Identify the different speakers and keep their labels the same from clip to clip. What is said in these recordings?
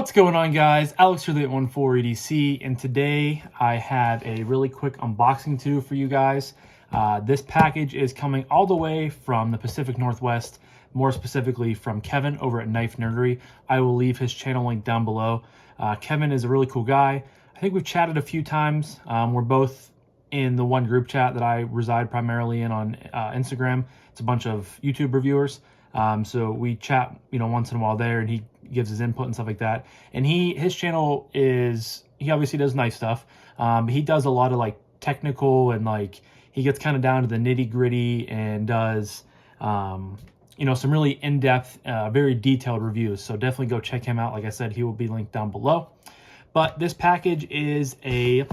Speaker 1: What's going on, guys? Alex here, the 14EDC, and today I have a really quick unboxing to for you guys. This package is coming all the way from the Pacific Northwest, more specifically from Kevin over at Knife Nerdery. I will leave his channel link down below. Kevin is a really cool guy. I think we've chatted a few times. We're both in the one group chat that I reside primarily in on Instagram. It's a bunch of YouTube reviewers. So we chat, once in a while there, and he gives his input and stuff like that. And his channel is, he obviously does knife stuff. He does a lot of like technical and like, he gets kind of down to the nitty gritty and does, some really in-depth, very detailed reviews. So definitely go check him out. Like I said, he will be linked down below. But this package is a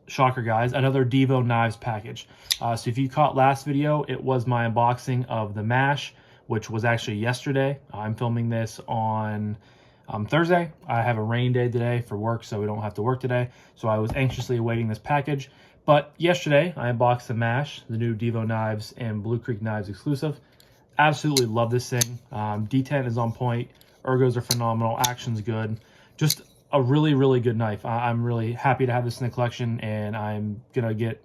Speaker 1: shocker, guys, another Divo Knives package. So if you caught last video, it was my unboxing of the mash, which was actually yesterday. I'm filming this on Thursday. I have a rain day today for work, so we don't have to work today. So I was anxiously awaiting this package. But yesterday, I unboxed the mash, the new Divo Knives and Blue Creek Knives exclusive. Absolutely love this thing. D10 is on point. Ergos are phenomenal. Action's good. Just a really, really good knife. I'm really happy to have this in the collection, and I'm going to get,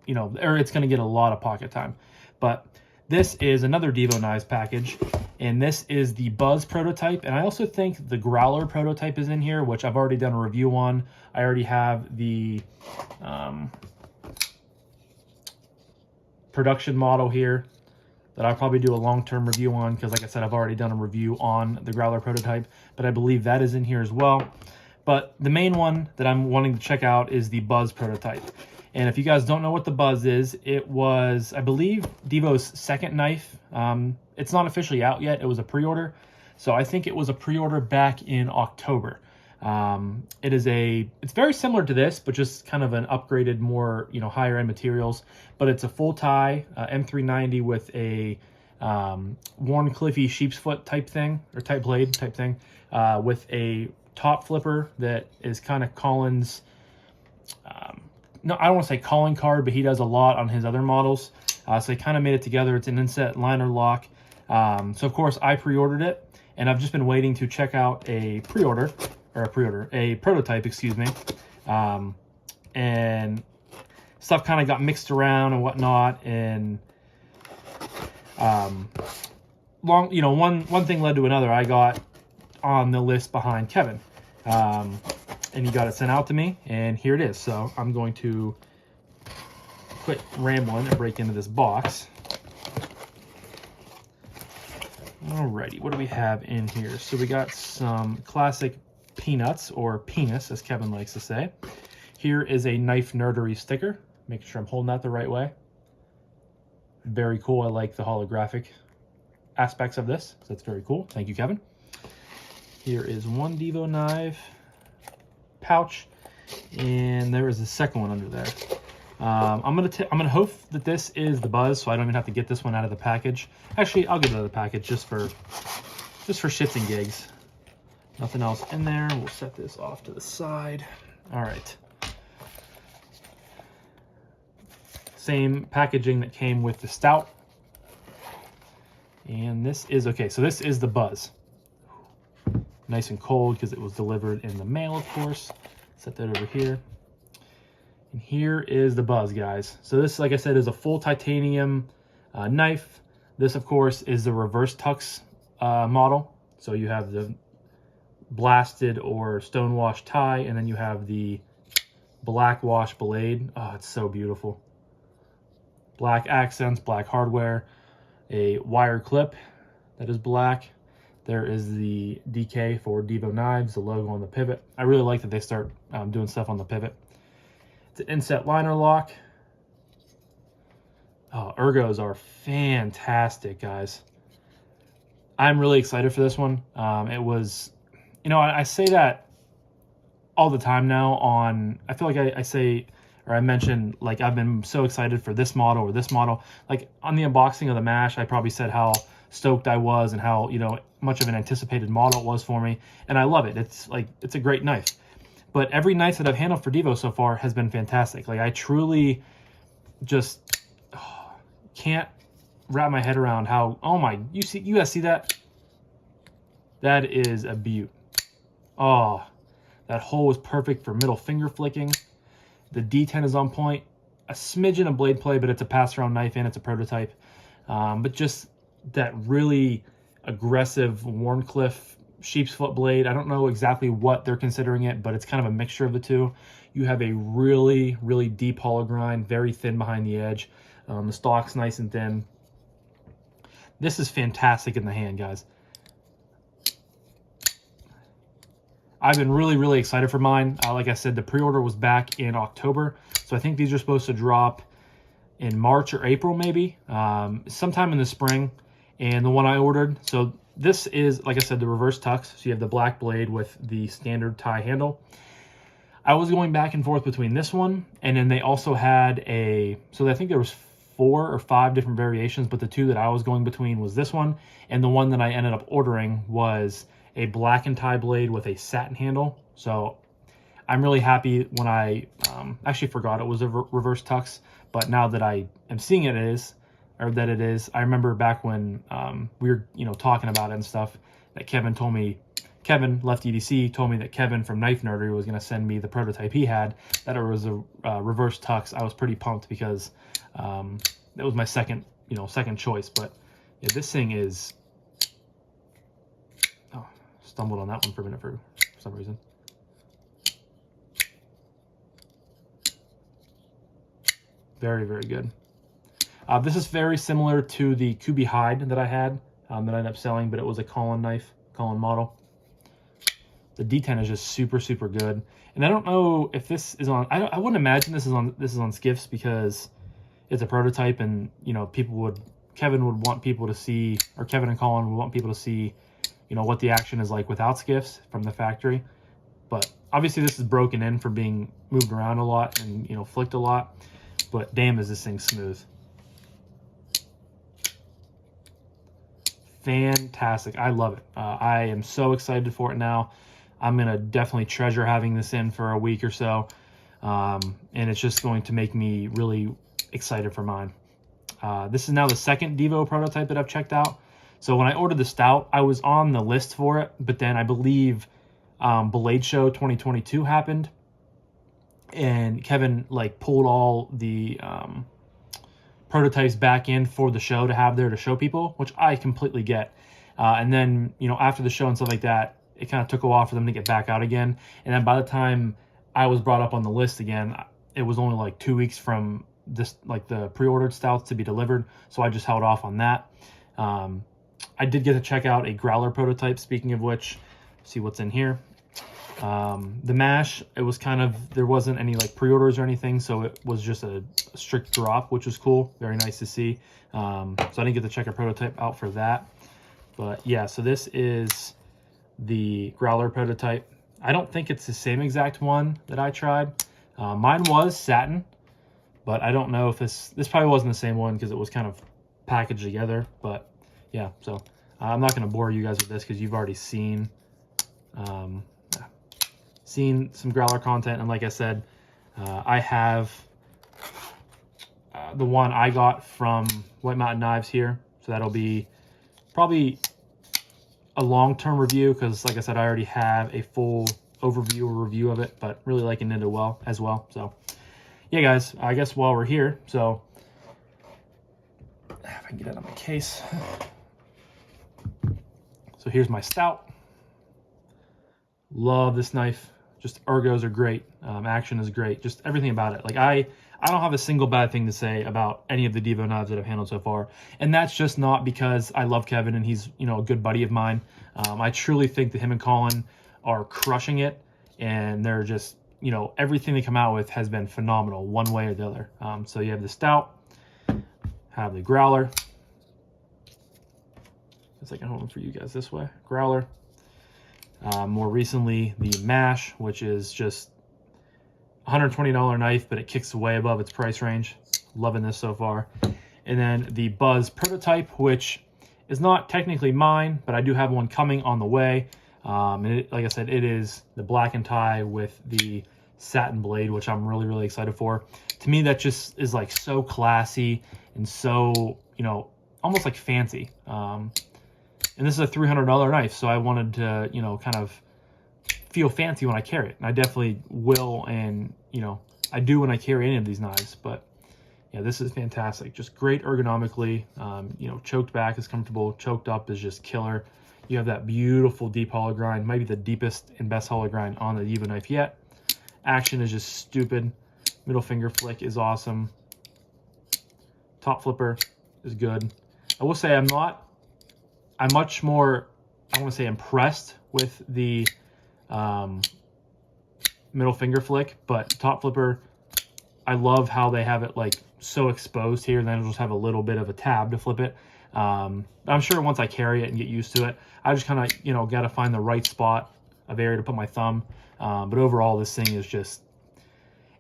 Speaker 1: it's going to get a lot of pocket time. But this is another Divo Knives package, and this is the Buzz prototype, and I also think the Growler prototype is in here, which I've already done a review on. I already have the production model here that I'll probably do a long-term review on, because like I said, I've already done a review on the Growler prototype, but I believe that is in here as well. But the main one that I'm wanting to check out is the Buzz prototype. And if you guys don't know what the Buzz is, it was, I believe, Divo's second knife. It's not officially out yet. It was a pre-order. So I think it was a pre-order back in October. It's very similar to this, but just kind of an upgraded, more, higher end materials. But it's a full tie, M390 with a Warren Cliffy sheep's foot type thing, or type blade type thing, with a top flipper that is kind of Colin's, no, I don't want to say calling card, but he does a lot on his other models. So they kind of made it together. It's an inset liner lock. So of course I pre-ordered it, and I've just been waiting to check out a prototype, excuse me. And stuff kind of got mixed around and whatnot. And one thing led to another. I got on the list behind Kevin. And he got it sent out to me, and here it is. So I'm going to quit rambling and break into this box. Alrighty, what do we have in here? So we got some classic peanuts, or penis, as Kevin likes to say. Here is a Knife Nerdery sticker. Make sure I'm holding that the right way. Very cool. I like the holographic aspects of this, so that's very cool. Thank you, Kevin. Here is one Divo knife pouch, and there is a second one under there. I'm gonna hope that this is the Buzz, so I don't even have to get this one out of the package. Actually, I'll get it out of the package just for shits and gigs. Nothing else in there. We'll set this off to the side. All right. Same packaging that came with the Stout. And this is okay. So this is the Buzz. Nice and cold because it was delivered in the mail, of course. Set that over here. And here is the Buzz, guys. So this, like I said, is a full titanium knife. This, of course, is the reverse tux model. So you have the blasted or stonewash tie, and then you have the black wash blade. Oh, it's so beautiful. Black accents, black hardware, a wire clip that is black. There is the DK for Divo Knives, the logo on the pivot. I really like that they start doing stuff on the pivot. It's an inset liner lock. Oh, ergos are fantastic, guys. I'm really excited for this one. It was, I say that all the time now on, I feel like I say, or I mentioned, like, I've been so excited for this model or this model. Like, on the unboxing of the mash, I probably said how stoked I was and how, much of an anticipated model it was for me, and I love it. It's a great knife. But every knife that I've handled for Divo so far has been fantastic. Like, I truly just can't wrap my head around how, oh my, you guys see that? That is a beaut. Oh, that hole was perfect for middle finger flicking. The D10 is on point. A smidgen of blade play, but it's a pass-around knife and it's a prototype. But just that really aggressive Warncliffe sheep's foot blade. I don't know exactly what they're considering it, but it's kind of a mixture of the two. You have a really, really deep hollow grind, very thin behind the edge. The stock's nice and thin. This is fantastic in the hand, guys. I've been really, really excited for mine. Like I said, the pre-order was back in October, so I think these are supposed to drop in March or April, maybe, sometime in the spring. And the one I ordered, so this is, like I said, the reverse tux. So you have the black blade with the standard tie handle. I was going back and forth between this one, and then they also had so I think there was 4 or 5 different variations, but the 2 that I was going between was this one, and the one that I ended up ordering was a black and tie blade with a satin handle. So I'm really happy when I actually forgot it was a reverse tux, but now that I am seeing it is, I remember back when we were talking about it and stuff, that Kevin left EDC told me that Kevin from Knife Nerdery was going to send me the prototype he had, that it was a reverse tux. I was pretty pumped because that was my second choice. But yeah, this thing is, stumbled on that one for a minute for some reason. Very, very good. This is very similar to the Kubi Hide that I had that I ended up selling, but it was a Colin model. The D10 is just super, super good. And I don't know if this is on, I wouldn't imagine this is on skiffs because it's a prototype, and Kevin would want people to see, or Kevin and Colin would want people to see, what the action is like without skiffs from the factory. But obviously this is broken in from being moved around a lot and flicked a lot. But damn, is this thing smooth. Fantastic. I love it. I am so excited for it now. I'm going to definitely treasure having this in for a week or so. And it's just going to make me really excited for mine. This is now the second Divo prototype that I've checked out. So when I ordered the stout, I was on the list for it, but then I believe Blade Show 2022 happened, and Kevin pulled all the prototypes back in for the show to have there to show people, which I completely get. And then after the show and stuff like that, it kind of took a while for them to get back out again. And then by the time I was brought up on the list again, it was only 2 weeks from this, the pre-ordered stouts to be delivered. So I just held off on that. I did get to check out a growler prototype, speaking of which, see what's in here. The mash, it was there wasn't any pre-orders or anything, so it was just a strict drop, which was cool. Very nice to see. So I didn't get to check a prototype out for that. But yeah, so this is the growler prototype. I don't think it's the same exact one that I tried. Mine was satin, but I don't know if this probably wasn't the same one because it was kind of packaged together. But yeah, so I'm not going to bore you guys with this because you've already seen some growler content. And like I said, I have the one I got from White Mountain Knives here, so that'll be probably a long-term review because, like I said, I already have a full overview or review of it, but really liking it as well. So yeah, guys, I guess while we're here, so if I can get it on my case. So here's my stout. Love this knife. Just ergos are great. Action is great. Just everything about it. I don't have a single bad thing to say about any of the Divo knives that I've handled so far. And that's just not because I love Kevin and he's, a good buddy of mine. I truly think that him and Colin are crushing it, and they're just, everything they come out with has been phenomenal one way or the other. So you have the stout, have the growler. I can hold them for you guys this way. Growler. More recently, the mash, which is just $120 knife, but it kicks way above its price range. Loving this so far. And then the Buzz prototype, which is not technically mine, but I do have one coming on the way. And like I said, it is the black and tie with the satin blade, which I'm really, really excited for. To me, that just is so classy and so, almost fancy. And this is a $300 knife, so I wanted to, kind of feel fancy when I carry it. And I definitely will, and you know, I do when I carry any of these knives. But yeah, this is fantastic. Just great ergonomically. You know, choked back is comfortable. Choked up is just killer. You have that beautiful deep hollow grind, maybe the deepest and best hollow grind on the Divo knife yet. Action is just stupid. Middle finger flick is awesome. Top flipper is good. I will say I'm much more, I want to say, impressed with the middle finger flick, but top flipper, I love how they have it like so exposed here, and then it'll just have a little bit of a tab to flip it. I'm sure once I carry it and get used to it, I just kind of, you know, got to find the right spot of area to put my thumb. But overall, this thing is just,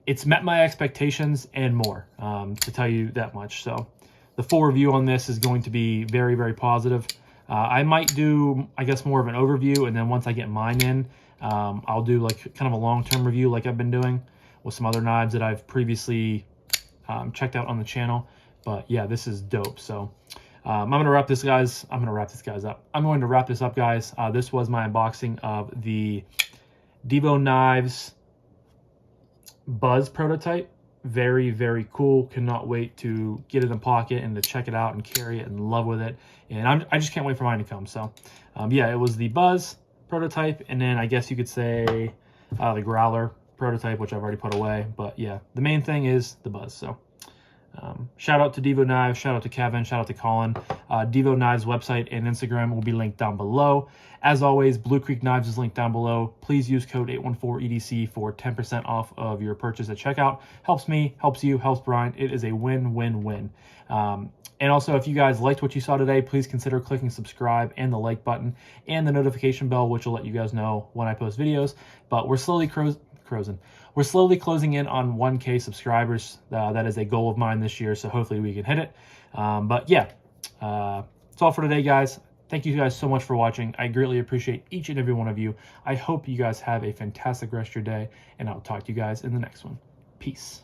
Speaker 1: it's met my expectations and more, to tell you that much. So the full review on this is going to be very, very positive. I might do, I guess, more of an overview, and then once I get mine in, I'll do like kind of a long-term review like I've been doing with some other knives that I've previously checked out on the channel. But yeah, this is dope. So I'm going to wrap this up. I'm going to wrap this up, guys. This was my unboxing of the Divo Knives Buzz prototype. Very, very cool. Cannot wait to get it in the pocket and to check it out and carry it and love with it. And I just can't wait for mine to come. So yeah, it was the Buzz prototype, and then I guess you could say the Growler prototype, which I've already put away. But yeah, the main thing is the Buzz. So shout out to Divo Knives, shout out to Kevin, shout out to Colin. Divo Knives website and Instagram will be linked down below. As always, Blue Creek Knives is linked down below. Please use code 814EDC for 10% off of your purchase at checkout. Helps me, helps you, helps Brian. It is a win-win-win. And also, if you guys liked what you saw today, please consider clicking subscribe and the like button and the notification bell, which will let you guys know when I post videos. But we're slowly closing in on 1K subscribers. That is a goal of mine this year, so hopefully we can hit it. But yeah, that's all for today, guys. Thank you guys so much for watching. I greatly appreciate each and every one of you. I hope you guys have a fantastic rest of your day, and I'll talk to you guys in the next one. Peace.